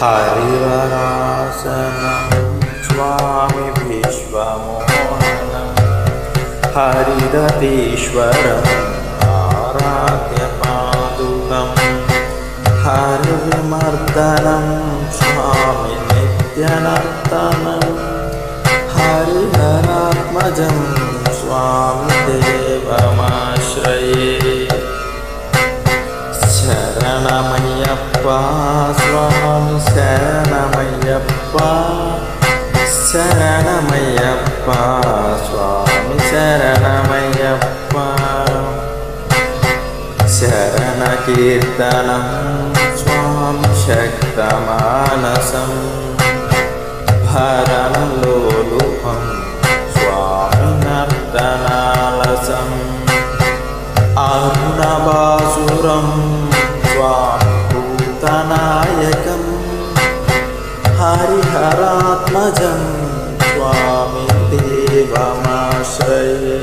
हरिवरासनं स्वामी विश्वमोहनं हरिदतीश्वरम् आराध्यपादुकं हरिविमर्दनं स्वामी नित्यनर्तनं हरिहरात्मजं स्वामी देवमाश्रये। शरणमय्यप्पा स्वामी शरणमय्यप्पा शरणमय्यप्पा स्वामी शरणमय्यप्पा। शरणकीर्तनं स्वामी शक्तमानसं भरणलोलुपं स्वामी नर्तनालसम् अरुणबासुरं स्वामी भूतनायकं हरिहरात्मजं स्वामी देवमाश्रये।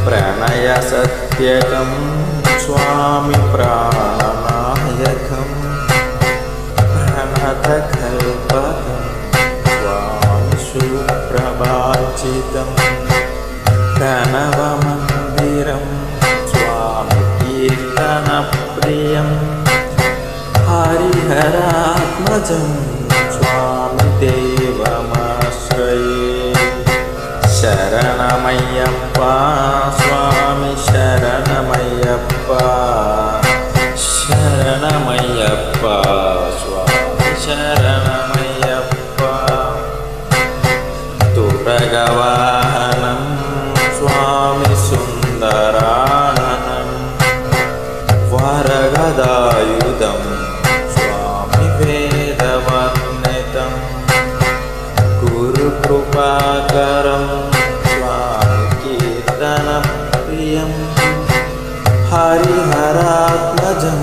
प्रणयसत्यकं स्वामी प्राणनायकं प्रणतकल्पकं स्वामी सुप्रभाषितं प्रणवमन्दिरं स्वामी कीर्तनप्रियं हरिहरात्मजं स्वामी देवमाश्रये। शरणमय्यप्पा स्वामी शरणमय्यप्पा शरणमय्यप्पा स्वामी शरणमय्यप्पा। तुरगवाहनं स्वामी सुन्दराननं वरगदायुधं स्वामी वेदवर्णितं गुरुकृपाकरं स्वामी कीर्तनप्रियं हरिहरात्मजं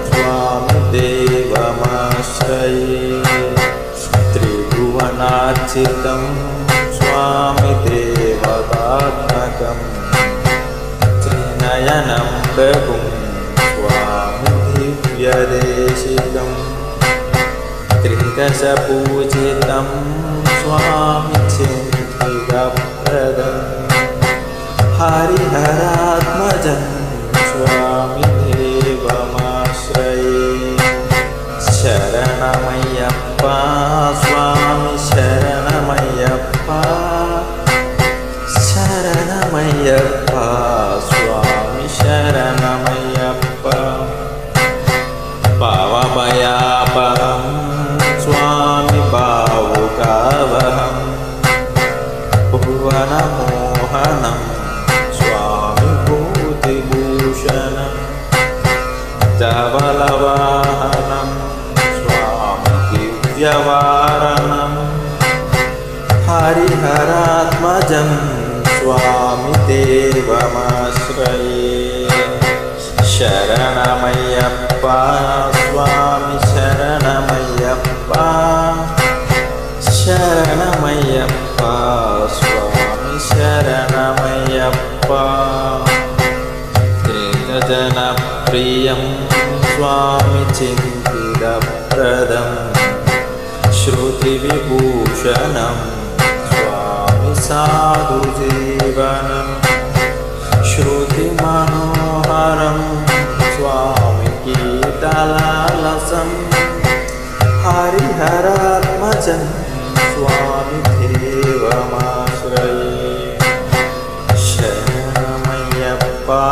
स्वामी देवमाश्रये। त्रिभुवनार्चितं स्वामी देवतात्मकं त्रिनयनं प्रभुं स्वामी दिव्यदेशिकं त्रिदशपूजितं स्वामी चिन्तितप्रदं हरिहरात्मजं स्वामी देवमाश्रये। शरणमय्यप्पा स्वामी शरणमय्यप्पा शरणमय्यप्पा स्वामी शरणमय्यप्पा। पावभयापहं स्वामी भावुकावहं भुवनमोहनं स्वामी भूतिभूषणं धवलवाहनं स्वामी दिव्यवारणं हरिहरात्मजं स्वामी देवमाश्रये। शरणमय्यप्पा स्वामी शरणमय्यप्पा शरणमय्यप्पा स्वामी शरणमय्यप्पा। त्रिजनप्रियं स्वामी चिन्तितप्रदं श्रुतिविभूषणं स्वामी साधुजीवनं श्रुतिमनोहरं स्वामी गीतलालसं हरिहरात्मजं स्वामी देवमाश्रये। शरणमय्यप्पा